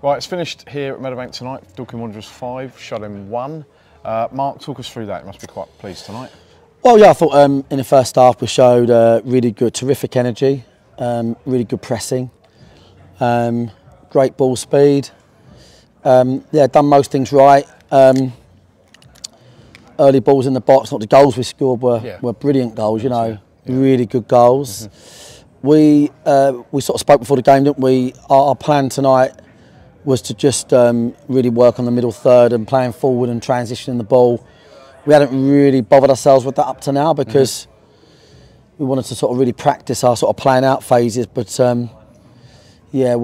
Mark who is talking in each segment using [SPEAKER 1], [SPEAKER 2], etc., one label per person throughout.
[SPEAKER 1] Right, it's finished here at Meadowbank tonight. Dorking Wanderers 5, Sholing 1. Mark, talk us through that. You must be quite pleased tonight.
[SPEAKER 2] Well, yeah, I thought in the first half we showed really good, terrific energy, really good pressing, great ball speed. Yeah, done most things right. Early balls in the box, not the goals we scored were brilliant goals, you know, really good goals. We sort of spoke before the game, didn't we? Our plan tonight was to just really work on the middle third and playing forward and transitioning the ball. We hadn't really bothered ourselves with that up to now because we wanted to sort of really practice our sort of playing out phases. But yeah,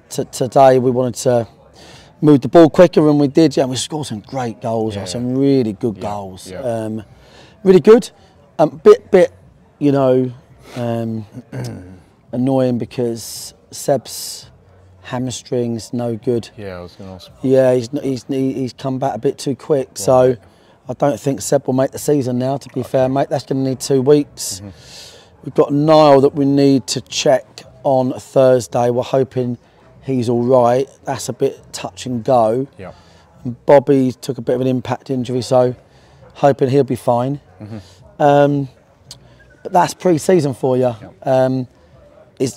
[SPEAKER 2] today we wanted to move the ball quicker, and we did. Yeah, and we scored some great goals, some really good goals. Really good. Bit, you know, annoying because Seb's hamstring's no good.
[SPEAKER 1] Yeah, I was going to ask.
[SPEAKER 2] Yeah, he's come back a bit too quick, so I don't think Seb will make the season now, to be fair, mate. That's going to need 2 weeks. We've got Niall that we need to check on Thursday. We're hoping he's all right. That's a bit touch and go.
[SPEAKER 1] Yeah.
[SPEAKER 2] And Bobby took a bit of an impact injury, so hoping he'll be fine. But that's pre-season for you.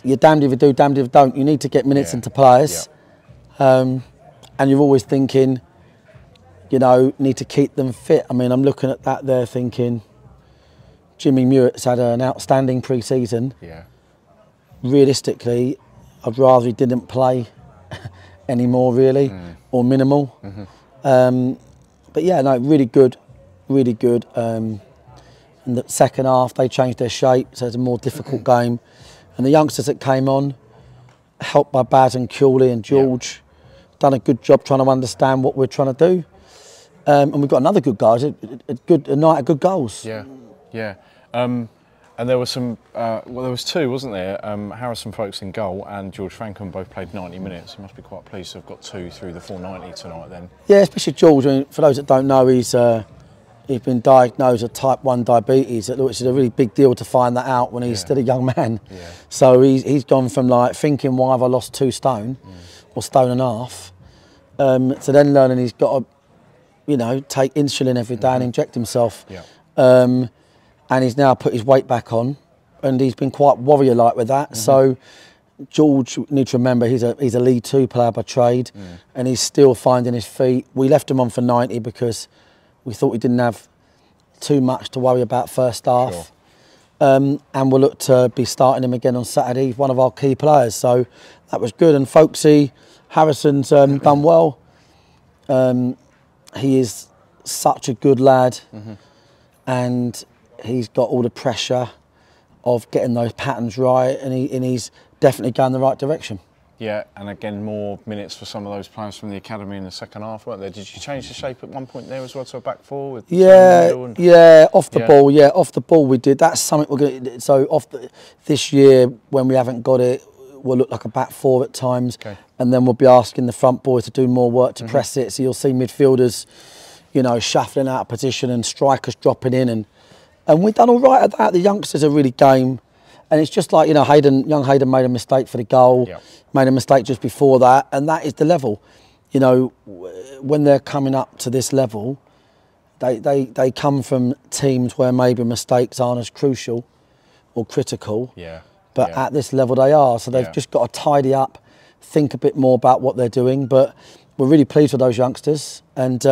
[SPEAKER 2] You're damned if you do, damned if you don't. You need to get minutes into players. And you're always thinking, you know, need to keep them fit. I mean, I'm looking at that there thinking, Jimmy Muir's had an outstanding pre-season.
[SPEAKER 1] Yeah.
[SPEAKER 2] Realistically, I'd rather he didn't play anymore, really, or minimal. But yeah, no, really good, really good. In the second half, they changed their shape, so it's a more difficult game. And the youngsters that came on, helped by Baz and Cooley and George, done a good job trying to understand what we're trying to do. And we've got another good guys, a night of good goals.
[SPEAKER 1] Yeah, yeah. And there were some, well, there was 2, wasn't there? Harrison Folks in goal and George Frankham both played 90 minutes. You must be quite pleased to have got 2 through the 490 tonight then.
[SPEAKER 2] Yeah, especially George. I mean, for those that don't know, he's been diagnosed with type 1 diabetes, which is a really big deal to find that out when he's still a young man. So he's gone from like thinking, why have I lost 2 stone or stone and a half, to then learning he's got to, you know, take insulin every day and inject himself. And he's now put his weight back on, and he's been quite warrior-like with that. So George, you need to remember, he's a League 2 player by trade, and he's still finding his feet. We left him on for 90 because we thought we didn't have too much to worry about first half. And we'll look to be starting him again on Saturday. He's one of our key players, so that was good. And Folksy, Harrison's done well. He is such a good lad, and he's got all the pressure of getting those patterns right, and he's definitely going the right direction.
[SPEAKER 1] Yeah, and again, more minutes for some of those players from the academy in the second half, weren't there? Did you change the shape at one point there as well to a back four? With
[SPEAKER 2] off the ball. Yeah, off the ball we did. That's something we're going to. So this year, when we haven't got it, we'll look like a back four at times, and then we'll be asking the front boys to do more work to press it. So you'll see midfielders, you know, shuffling out of position and strikers dropping in, and we've done all right at that. The youngsters are really game. And it's just like, you know, young Hayden made a mistake for the goal, made a mistake just before that, and that is the level. You know, when they're coming up to this level, they come from teams where maybe mistakes aren't as crucial or critical, but at this level they are. So they've just got to tidy up, think a bit more about what they're doing. But we're really pleased with those youngsters, and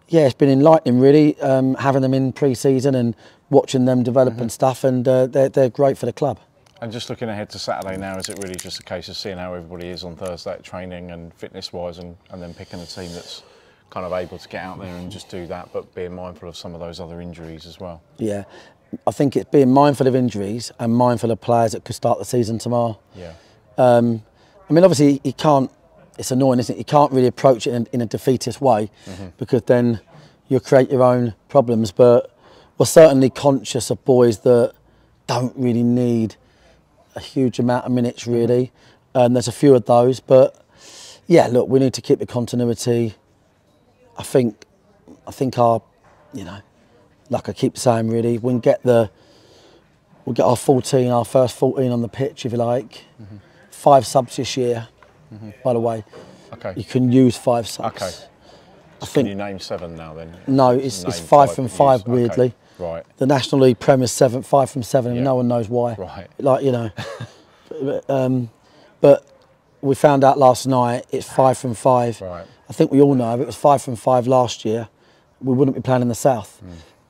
[SPEAKER 2] yeah, it's been enlightening really, having them in pre-season and watching them develop and stuff, and they're great for the club.
[SPEAKER 1] And just looking ahead to Saturday now, is it really just a case of seeing how everybody is on Thursday at training and fitness-wise, and then picking a team that's kind of able to get out there and just do that, but being mindful of some of those other injuries as well? Yeah,
[SPEAKER 2] I think it's being mindful of injuries and mindful of players that could start the season tomorrow. I mean, obviously you can't, it's annoying, isn't it? You can't really approach it in a defeatist way, because then you'll create your own problems, but we're certainly conscious of boys that don't really need a huge amount of minutes really, and there's a few of those, but yeah, look, we need to keep the continuity. I think our, you know, like I keep saying really, we'll get our first 14 on the pitch, if you like. 5 subs this year, by the way.
[SPEAKER 1] Okay.
[SPEAKER 2] You can use 5 subs.
[SPEAKER 1] Okay.
[SPEAKER 2] I think,
[SPEAKER 1] can you name 7 now then?
[SPEAKER 2] No, it's 5 from 5, weirdly.
[SPEAKER 1] Okay. Right.
[SPEAKER 2] The National League Prem is 5 from 7, and no one knows why.
[SPEAKER 1] Right.
[SPEAKER 2] Like, you know. But we found out last night it's 5 from 5.
[SPEAKER 1] Right.
[SPEAKER 2] I think we all know if it was 5 from 5 last year, we wouldn't be playing in the South.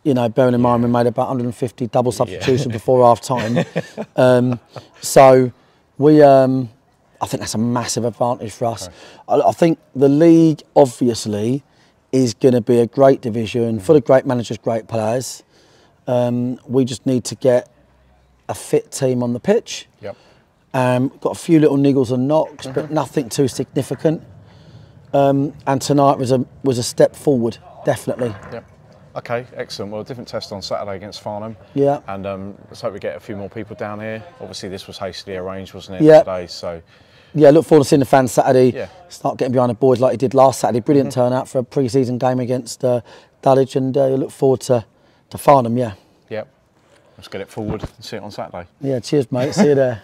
[SPEAKER 2] You know, bearing in mind we made about 150 double substitutions before half time. So we, I think that's a massive advantage for us. Okay. I think the league obviously is going to be a great division, full of great managers, great players. We just need to get a fit team on the pitch.
[SPEAKER 1] Yep.
[SPEAKER 2] Got a few little niggles and knocks, but nothing too significant. And tonight was a step forward, definitely.
[SPEAKER 1] Yep. Okay, excellent. Well, a different test on Saturday against Farnham.
[SPEAKER 2] Yeah.
[SPEAKER 1] And let's hope we get a few more people down here. Obviously, this was hastily arranged, wasn't it, today? So.
[SPEAKER 2] Yeah, look forward to seeing the fans Saturday. Yeah. Start getting behind the boys like he did last Saturday. Brilliant turnout for a pre-season game against Dulwich, and look forward to Farnham. Yeah.
[SPEAKER 1] Yep. Let's get it forward and see it on Saturday.
[SPEAKER 2] Yeah. Cheers, mate. See you there.